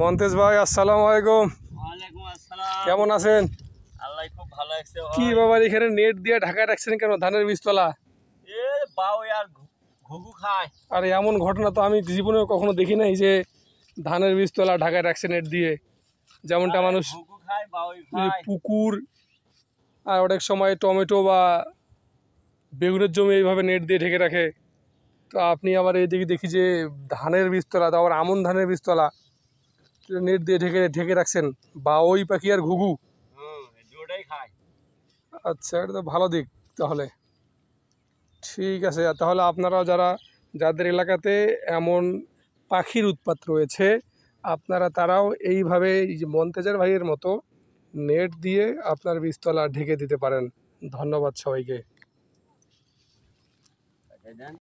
মন্তেজ ভাই, আসসালামু আলাইকুম। ওয়ালাইকুম আসসালাম। কেমন আছেন? আল্লাহ খুব ভালো আছে। কি বাবা, এখানে নেট দিয়ে ঢাকা রাখছেন কেন ধানের বীজতলা? এ বাউ আর ঘুঘু খায়। আর এমন ঘটনা তো আমি জীবনে কখনো দেখি নাই যে ধানের বীজতলা ঢাকায় রাখছে নেট দিয়ে। যেমনটা মানুষ ঘুঘু খায়, বাউই খায়। পুকুর আর অনেক সময় টমেটো বা বেগুনের জমি এইভাবে নেট দিয়ে ঢেকে রাখে। তো আপনি আবার এইদিকে দেখি যে ধানের বীজতলা, তো আবার আমন ধানের বীজতলা নেট দিয়ে ঢেকে ঢেকে রাখছেন, বা ওই পাখি আর ঘুঘু। দুটোই খায়। আচ্ছা, এটা তো ভালো দিক তাহলে। ঠিক আছে, তাহলে আপনারা যাদের এলাকাতে এমন পাখির উৎপাত রয়েছে, তারাও এইভাবে এই যে মন্তেজার ভাইয়ের মতো নেট দিয়ে আপনার বীজতলা ঢেকে দিতে পারেন। ধন্যবাদ সবাইকে।